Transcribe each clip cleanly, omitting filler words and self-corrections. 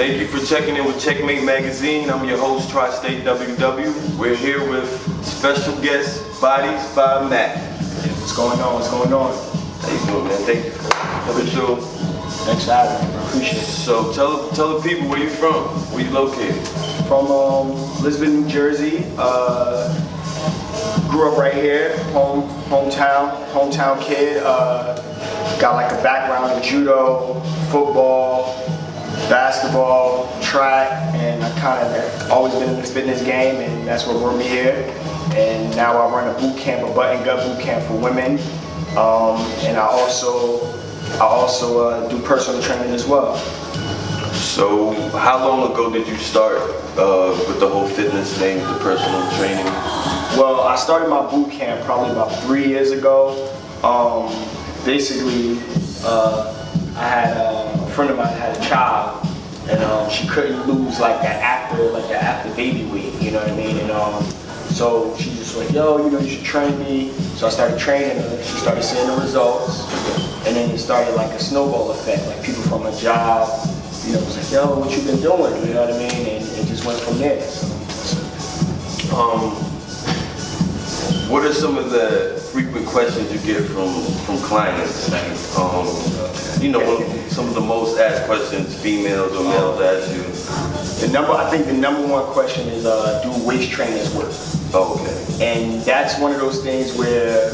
Thank you for checking in with Checkmate Magazine. I'm your host, Tri-State WW. We're here with special guest, BodiesbyMac. What's going on? What's going on? How you doing, man? Thank you for coming through. Thanks for having me. I appreciate it. So tell the people where you from, where you located. From Lisbon, New Jersey. Grew up right here, hometown kid. Got like a background in judo, football, basketball, track, and I kind of always been in the fitness game, and that's what brought me here. And now I run a boot camp, a butt and gut boot camp for women, and I also do personal training as well. So how long ago did you start with the whole fitness thing, the personal training? Well, I started my boot camp probably about 3 years ago. Basically, I had a friend of mine had a child, and she couldn't lose like that after baby weight, you know what I mean? And so she just like, yo, you should train me. So I started training her. She started seeing the results, and then it started like a snowball effect. Like people from a job, was like, yo, what you been doing? You know what I mean? And it just went from there. What are some of the frequent questions you get from clients? Some of the most asked questions females or males ask you. I think the number one question is, do waist trainers work? Oh, okay. And that's one of those things where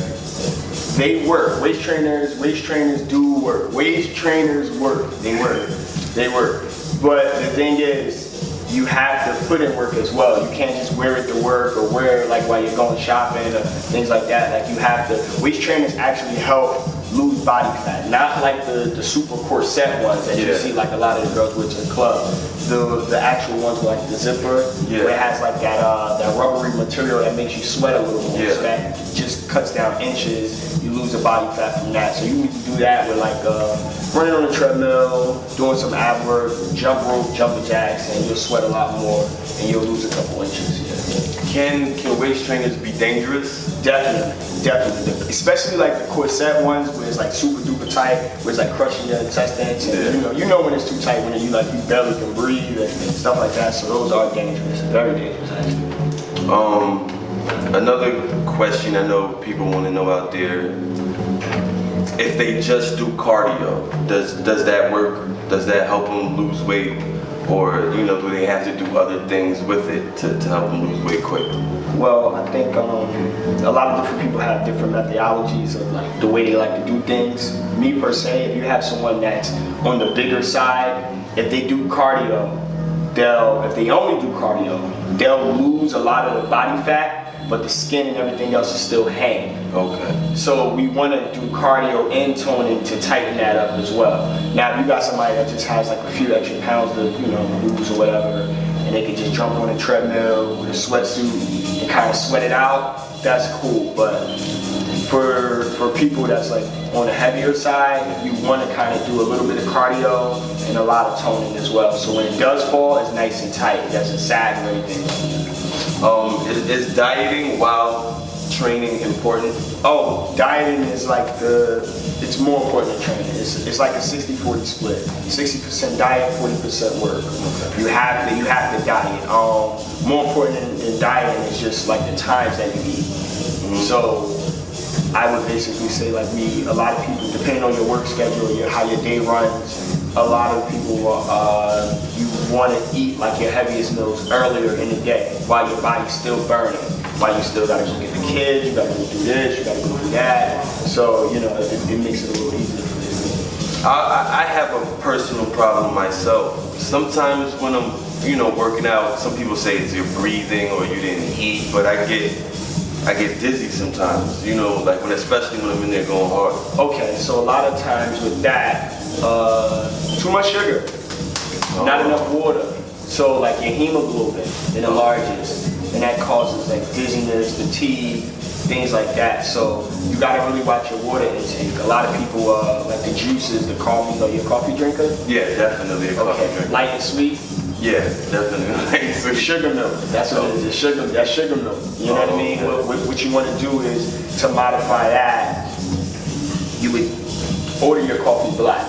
they work. Waist trainers do work. Waist trainers work. They work. But the thing is, you have to put in work as well. You can't just wear it to work or wear it like while you're going shopping or things like that. Like you have to. Waist trainers actually help lose body fat, not like the super corset ones that you see like a lot of the girls with in the club. The actual ones with like the zipper, where it has like that rubbery material that makes you sweat a little more. So that just cuts down inches. You lose the body fat from that. So you need to do that with like running on a treadmill, doing some ab work, jump rope, jumping jacks, and you'll sweat a lot more and you'll lose a couple inches. Can waist trainers be dangerous? Definitely. Especially like the corset ones where it's like super duper tight, where it's like crushing your intestines. And you know when it's too tight, when you barely can breathe and stuff like that. So those are dangerous, very dangerous actually. Another question I know people want to know out there: if they just do cardio, does that work? Does that help them lose weight? Or do they have to do other things with it to help them lose weight quick? Well, I think a lot of different people have different methodologies of like the way they like to do things. Me per se, if you have someone that's on the bigger side, if they do cardio, if they only do cardio, they'll lose a lot of the body fat, but the skin and everything else is still hanging. Okay. So we want to do cardio and toning to tighten that up as well. Now, if you got somebody that just has like a few extra pounds to lose or whatever, and they can just jump on a treadmill with a sweatsuit and kind of sweat it out, that's cool. But for people that's like on the heavier side, you want to kind of do a little bit of cardio and a lot of toning as well. So when it does fall, it's nice and tight. It doesn't sag or anything. Is dieting while training important? Oh, dieting is like it's more important than training. It's like a 60-40 split. 60% diet, 40% work. Okay. You have to diet. More important than dieting is just like the times that you eat. So I would basically say like a lot of people, depending on your work schedule, how your day runs, a lot of people you want to eat like your heaviest meals earlier in the day while your body's still burning, while you still got to go get the kids, you got to go do this, you got to go do that. So it makes it a little easier for you. I have a personal problem myself. Sometimes when I'm working out, some people say it's your breathing or you didn't eat, but I get dizzy sometimes, especially when I'm in there going hard. Okay, so a lot of times with that, too much sugar, not enough water. So like your hemoglobin, it enlarges, and that causes like dizziness, fatigue, things like that. So you gotta really watch your water intake. A lot of people like the juices, the coffee. Are you a coffee drinker? Yeah, definitely a coffee drinker. Light and sweet? Yeah, definitely. Sugar milk. That's what it is. That's sugar milk. You know what I mean? What you want to do is to modify that. You would order your coffee black.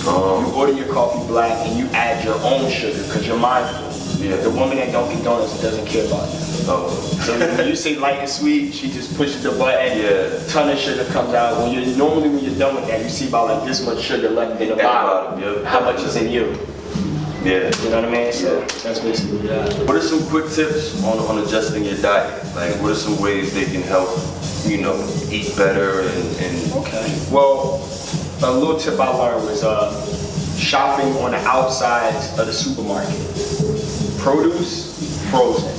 You order your coffee black and you add your own sugar because you're mindful. Yeah. The woman at Dunkin' Donuts doesn't care about that. Oh. So when you say light and sweet, she just pushes the button. Yeah. A ton of sugar comes out. When you're done with that, you see about like this much sugar left in the bottle. Yep. How much is in you? Yeah. You know what I mean? So that's basically that. What are some quick tips on adjusting your diet? Like, what are some ways they can help, eat better and Okay. Well, a little tip I learned was shopping on the outsides of the supermarket. Produce, frozen.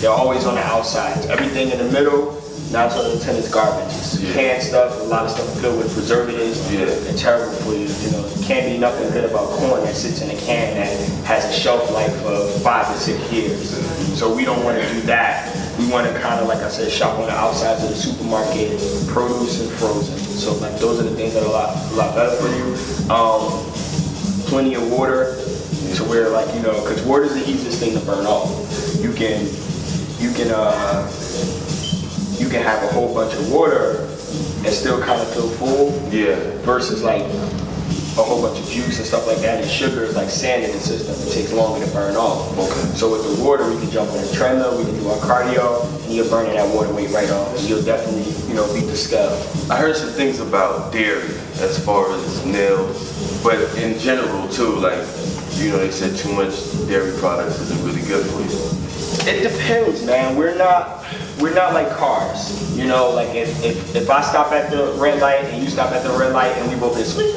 They're always on the outsides. Everything in the middle, 9 times out of 10 is garbage. It's canned stuff, a lot of stuff filled with preservatives. Yeah. They're terrible for you. Can't be nothing good about corn that sits in a can that has a shelf life of 5 to 6 years. So we don't want to do that. We want to kind of, like I said, shop on the outsides of the supermarket, produce and frozen. So like those are the things that are a lot better for you. Plenty of water to where because water is the easiest thing to burn off. You can have a whole bunch of water and still kind of feel full. Yeah. Versus like a whole bunch of juice and stuff like that, and sugar is like sand in the system. It takes longer to burn off. Okay. So with the water, we can jump on a treadmill, we can do our cardio, and you're burning that water weight right off. And you'll definitely, beat the scale. I heard some things about dairy as far as nails, but in general too, like, they said too much dairy products isn't really good for you. It depends, man. We're not like cars. Like if I stop at the red light and you stop at the red light and we both get sweet,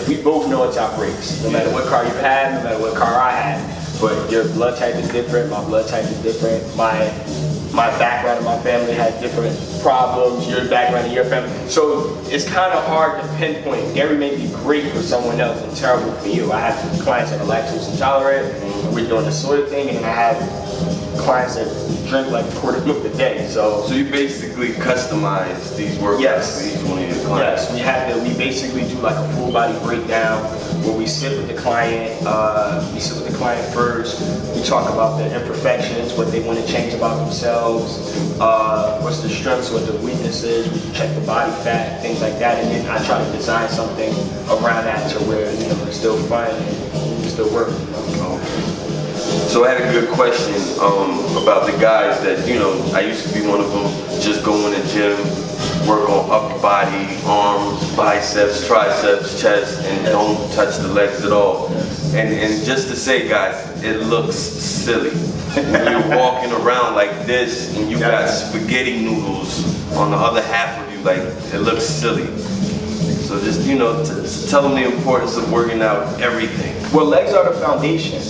we both know it's our brakes. No matter what car you have, no matter what car I have. But your blood type is different, my blood type is different, my background in my family has different problems, your background in your family. So it's kind of hard to pinpoint. Dairy may be great for someone else and terrible for you. I have clients that are lactose intolerant, we're doing the soy thing, and I have clients that drink like a quart of milk a day. So you basically customize these workouts for each one of your clients? Yes, we basically do like a full body breakdown where we sit with the client, first, we talk about their imperfections, what they want to change about themselves, what's the strengths, what the weaknesses, we check the body fat, things like that, and then I try to design something around that to where it's still fun and still work. So I had a good question about the guys that, I used to be one of them, just go in the gym, work on upper body, arms, biceps, triceps, chest, and don't touch the legs at all. And just to say, guys, it looks silly. When you're walking around like this and you got spaghetti noodles on the other half of you, like, it looks silly. So just, tell them the importance of working out everything. Well, legs are the foundation.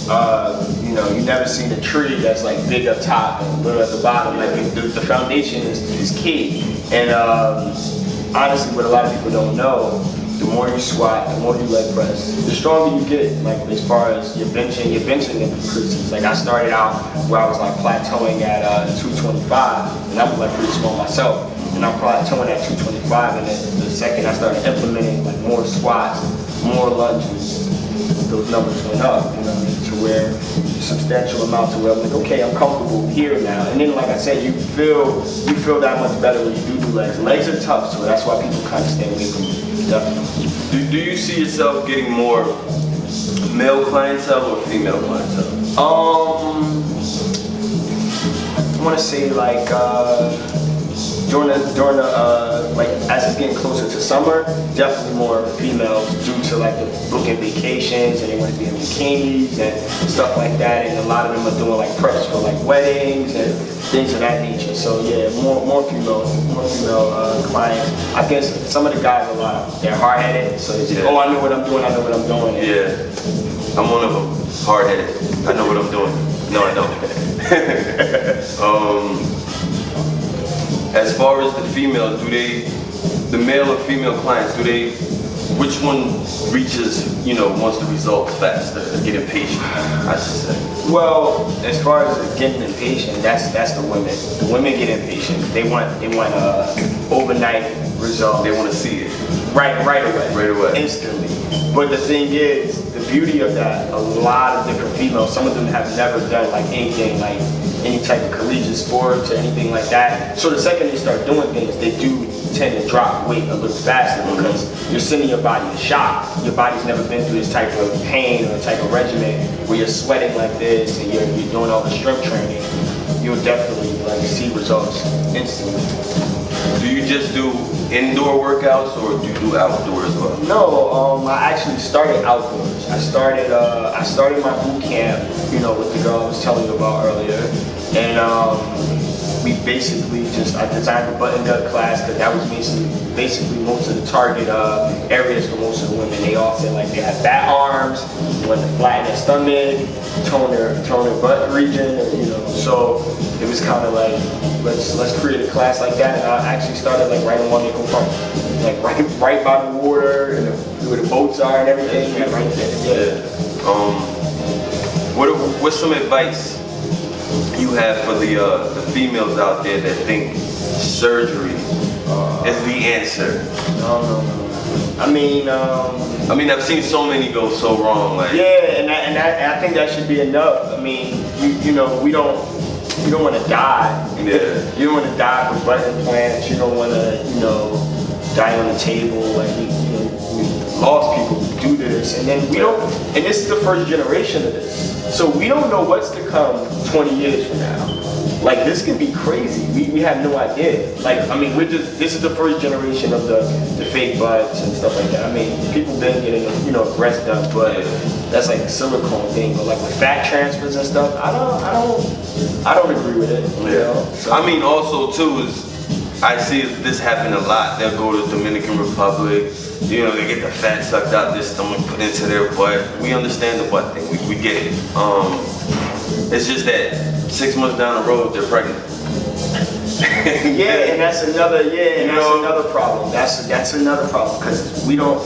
You never seen a tree that's like big up top and little at the bottom. Like the foundation is key. And honestly, what a lot of people don't know, the more you squat, the more you leg press, the stronger you get. Like as far as your benching increases. Like I started out where I was like plateauing at 225, and I was like pretty small myself. And I'm plateauing at 225, and then the second I started implementing like more squats, more lunges, those numbers went up, to where substantial amount to where I'm like, okay, I'm comfortable here now. And then, like I said, you feel that much better when you do legs. Legs are tough, so that's why people kind of stay away from it. Definitely. Do you see yourself getting more male clientele or female clientele? I want to say like during the like as it's getting closer to summer, definitely more females due to like the booking vacations and they want to be in bikinis and stuff like that, and a lot of them are doing like preps for like weddings and things of that nature. So yeah, more female clients. I guess some of the guys they're hard headed, so they say, oh, I know what I'm doing, Yeah, I'm one of them, hard headed. I know what I'm doing. No, I don't. As far as the females, the male or female clients, which one reaches, wants the results faster, get impatient, I should say? Well, as far as getting impatient, that's the women. The women get impatient. They want overnight results. They want to see it. Right away. Right away. Instantly. But the thing is, the beauty of that, a lot of different females, some of them have never done like anything, like any type of collegiate sports or anything like that. So the second they start doing things, they do tend to drop weight a little faster because you're sending your body a shock. Your body's never been through this type of pain or type of regimen where you're sweating like this and you're doing all the strength training. You'll definitely like see results instantly. Do you just do indoor workouts or do you do outdoor as well? No, I actually started outdoors. I started my boot camp, you know, with the girl I was telling you about earlier, and we basically I designed the button gut class because that was basically most of the target areas for most of the women. They all said like they had fat arms, they wanted to flatten their stomach, tone their butt region, you know. So it was kind of like let's create a class like that. And I actually started like right on Wamiko Park, like right by the water and where the boats are and everything. Yeah, right there. Yeah. What's some advice you have for the females out there that think surgery is the answer? No. I mean, I've seen so many go so wrong. Like, yeah, and I think that should be enough. I mean, you know, we don't want to die. Yeah. You don't want to die from butt implants. You don't want to, you know, die on the table. Like we lost people who do this, and then we don't. And this is the first generation of this, so we don't know what's to come 20 years from now. Like this can be crazy. We have no idea. Like I mean, this is the first generation of the fake butts and stuff like that. I mean, people been getting, you know, breast done, but that's like a silicone thing. But like with fat transfers and stuff, I don't agree with it. You know? So, I mean, also too is I see this happen a lot. They'll go to Dominican Republic. You know, they get the fat sucked out their stomach, put into their butt. We understand the butt thing. We get it. It's just that 6 months down the road, they're pregnant. yeah, and that's another another problem. That's another problem because we don't.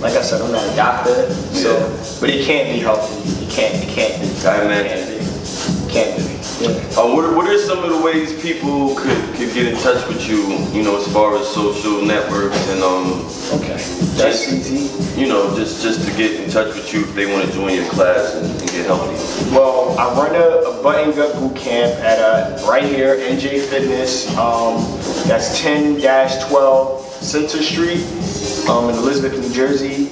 Like I said, I'm not a doctor, so but it can't be healthy. It can't be. I imagine. Can't be. Yeah. What are some of the ways people could get in touch with you? You know, as far as social networks and Okay, that's easy. You know, just to get in touch with you if they want to join your class and get healthy. Well, I run a button gut boot camp at right here, NJ Fitness. That's 10-12 Center Street in Elizabeth, New Jersey.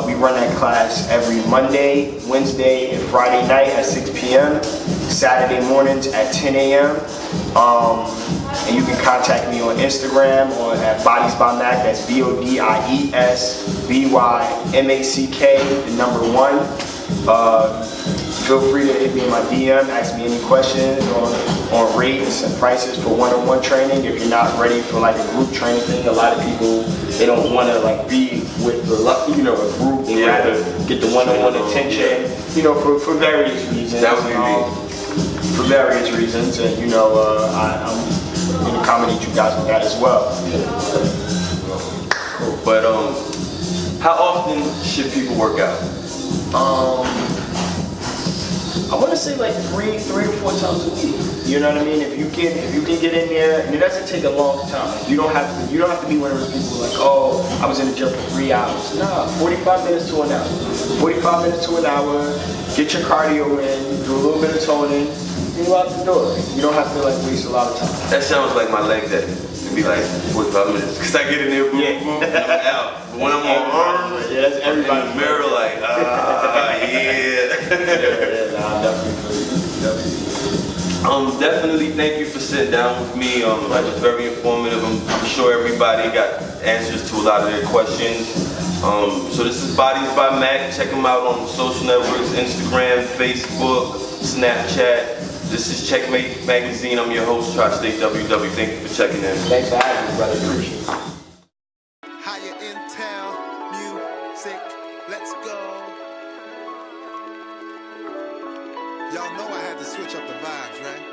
We run that class every Monday, Wednesday, and Friday night at 6 p.m. Saturday mornings at 10 a.m. And you can contact me on Instagram or at BodiesbyMac. That's BodiesbyMack, the number 1. Feel free to hit me in my DM, ask me any questions on rates and prices for one-on-one training. If you're not ready for like a group training thing, a lot of people, they don't want to like be with the, you know, a group. They rather get the one-on-one attention, you know, for various reasons. That would be me. For various reasons, and you know, I'm going to accommodate you guys with that as well. Cool. But how often should people work out? I want to say like three or four times a week. You know what I mean? If you can get in there, and it doesn't take a long time. You don't have to be one of those people like, oh, I was in the gym for 3 hours. Nah, 45 minutes to an hour. 45 minutes to an hour. Get your cardio in. Do a little bit of toning. You out the door. You don't have to like waste a lot of time. That sounds like my leg day. It'd be like 45 minutes. Cause I get in there, boom, boom, and I'm out. But when I'm on arms, that's everybody in the mirror, like, definitely thank you for sitting down with me. It was very informative. I'm sure everybody got answers to a lot of their questions. So this is Bodies by Mac. Check them out on social networks, Instagram, Facebook, Snapchat. This is Checkmate Magazine. I'm your host, Tri-State WW. Thank you for checking in. Thanks for having me, brother. Appreciate it. Higher Intel music, let's go. Y'all know I had to switch up the vibes, right?